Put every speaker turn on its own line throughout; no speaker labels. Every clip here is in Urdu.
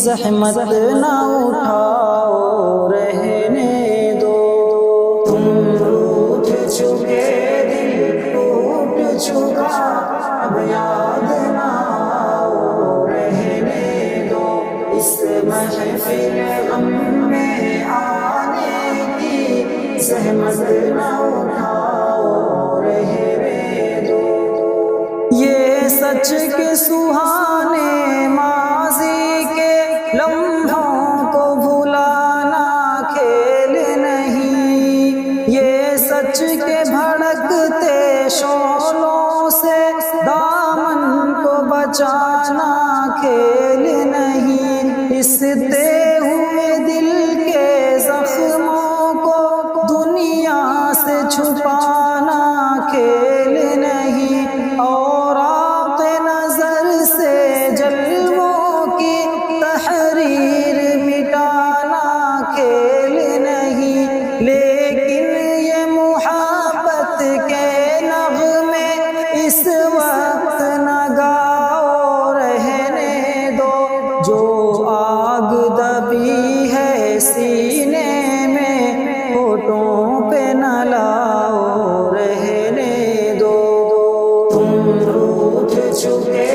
زحمت نہ اٹھاؤ رہنے دو۔ تم روٹھ چکے دل ٹوٹ چکا اب یاد نہ آؤ رہنے دو۔ اس محفل غم میں آنے کی زحمت نہ اٹھاؤ رہنے دو۔ یہ سچ کے سہانے ماضی کے لمحوں کو بھلانا کھیل نہیں، یہ سچ کے بھڑکتے شعلوں سے دامن کو بچانا کھیل نہیں۔ اس دے ہوئے دل کے زخموں کو دنیا سے چھپانا کھیل نہیں، اور آق نظر سے جلووں کی تحریر مٹانا کھیل نہیں۔ لیکن یہ محبت کے نغمے اس وقت نہ گاؤ رہنے دو۔ جو آگ دبی ہے سینے میں ہونٹوں پہ نہ لاؤ رہنے دو۔ تم روٹھ چکے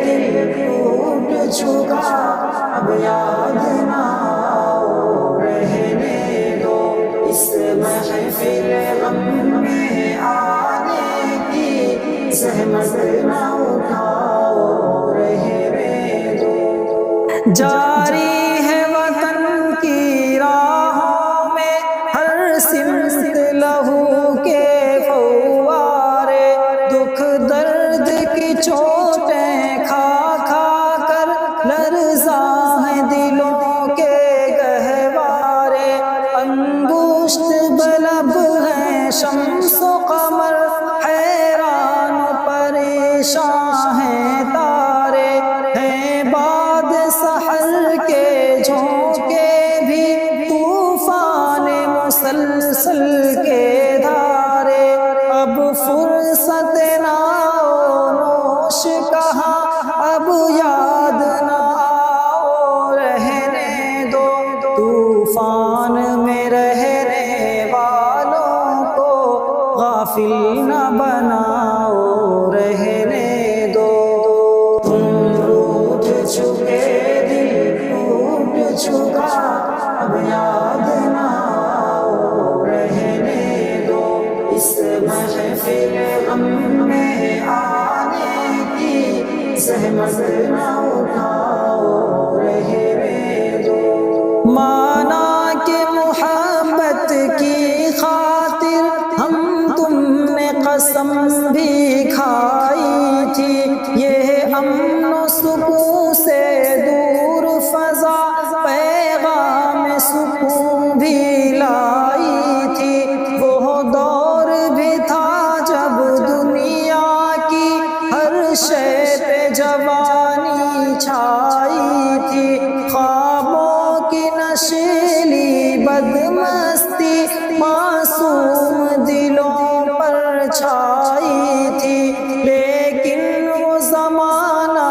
دل ٹوٹ چکا اب یاد نہ آؤ رہنے دو۔ اس محفل غم میں آنے کی زحمت نہ اٹھاؤ رہنے دو۔ جاری ہے وطن کی راہوں میں ہر سمت لہو کے فوارے، دکھ درد کی چوٹیں کھا کھا کر لرزاں ہیں دلوں کے گہوارے۔ انگشت بلب ہیں شمس و قمر، حیران و پریشان ہیں تارے، ہیں باد سحر کے جھونکے بھی طوفان مسلسل کے دھارے۔ اب فرصت ناؤ نوش کہاں اب یاد نہ آؤ رہنے دو۔ طوفان میں رہنے والوں کو غافل نہ بناؤ رہنے دو۔ تم روٹھ چکے دل ٹوٹ چکا اب یاد نہ آؤ رہنے دو۔ اس محفل غم میں آنے کی زحمت نہ اٹھاؤ رہنے دو۔ مانا کہ محبت کی خاطر ہم تم نے قسم بھی کھائی تھی، یہ امن و سکون سے دور فضا پیغام سکون بھی لائی تھی۔ وہ دور بھی تھا جب دنیا کی ہر شے پہ جوانی چھائی تھی، خوابوں کی نشیلی بدمستی معصوم دلوں پر چھائی تھی۔ لیکن وہ زمانہ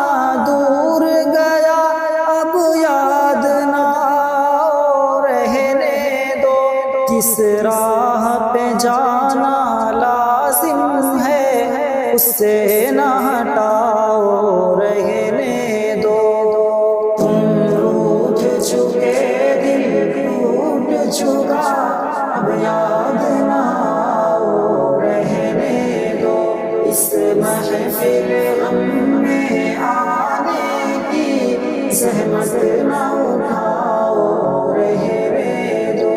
دور گیا اب یاد نہ آؤ رہنے دو۔ جس راہ پہ جانا لازم ہے اس سے نہ ہٹاؤ رہنے دو۔ تم روٹھ چکے دل ٹوٹ چکا اب یاد نہ آؤ رہنے دو۔ اس محفل غم میں آنے کی زحمت نہ اٹھاؤ رہنے دو۔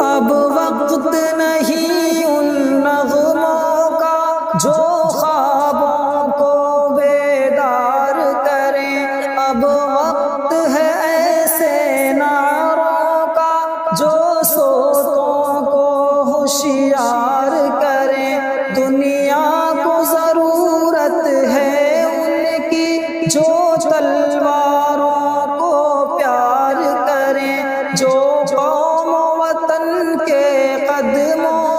اب وقت نہیں ان نغموں کا جو خوابوں کو بیدار کریں، اب وقت ہے ایسے نعروں کا جو صوتوں کو ہوشیار کریں۔ دنیا کو ضرورت ہے ان کی جو تلواروں کو پیار کریں، جو قوم و وطن کے قدموں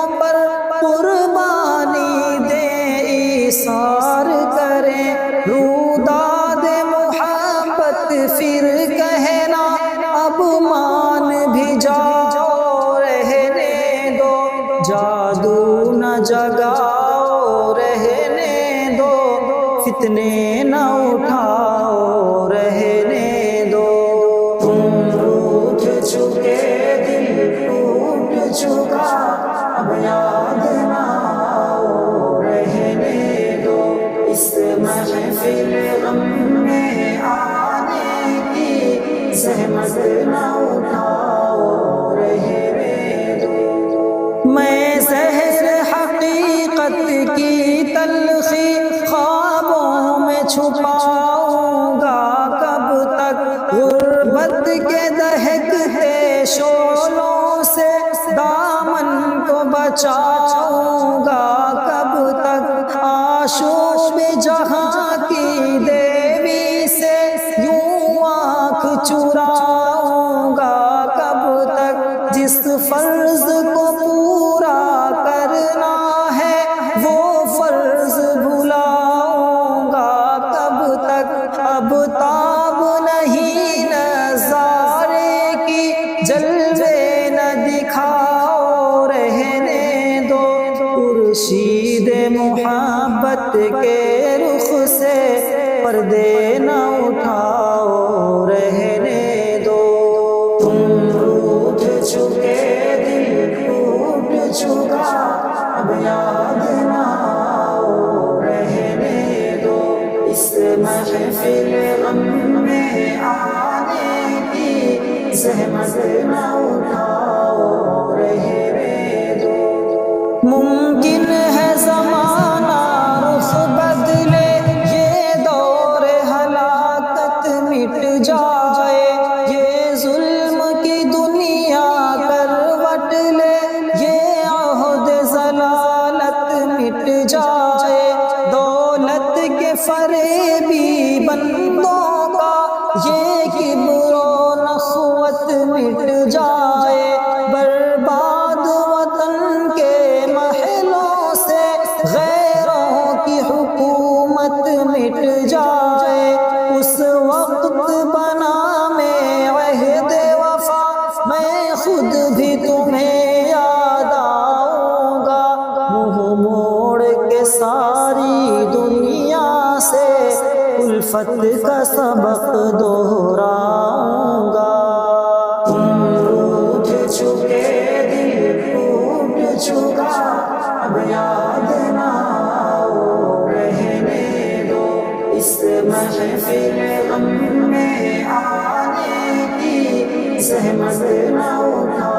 پھر کہنا اب مان بھی جاؤ رہنے دو، جادو نہ جگاؤ رہنے دو، فتنے نہ اٹھاؤ رہنے دو، تم روٹھ چکے دل ٹوٹ چکا اب یاد نہ آؤ رہنے دو، اس محفل غم میں آنے کی زحمت نہ اٹھاؤ رہنے دو، میں زہر حقیقت کی تلخی خوابوں میں چھپاؤں گا کب تک، غربت کے دہکتے شعلوں سے دامن کو بچاؤں گا کب تک، آشوب جہاں کی دیوی سے یوں آنکھ چراؤں گا کب تک، جس فرض کو پورا کرنا ہے وہ فرض بھلاؤں گا کب تک، اب تاب نہیں نظارے کی جلوے نہ دکھاؤ رہنے دو، خورشید محبت کے رخ سے پردے نہ اٹھاؤ رہنے دو، تم روٹھ چکے دل ٹوٹ چکا اب یاد نہ آؤ رہنے دو، اس محفل غم میں آنے کی زحمت نہ اٹھاؤ رہنے دو، ممکن ہے زمانہ رخ بدلے، یہ دور ہلاکت مٹ جائے، یہ ظلم کی دنیا کروٹ لے، یہ عہد ضلالت مٹ جائے، دولت کے فریبی بندوں کا یہ کبر و نخوت مٹ جائے، برباد وطن کے محلوں سے غیروں کی حکومت مٹ جائے، اس وقت بنا میں عہد وفا، میں خود بھی تمہیں یاد آؤں گا، منہ موڑ کے ساری دنیا سے الفت کا سبق دہراؤں گا، تم روٹھ چکے دل ٹوٹ چکا اب یاد نہ آؤ رہنے دو، اس محفل غم میں آنے کی زحمت نہ اٹھاؤ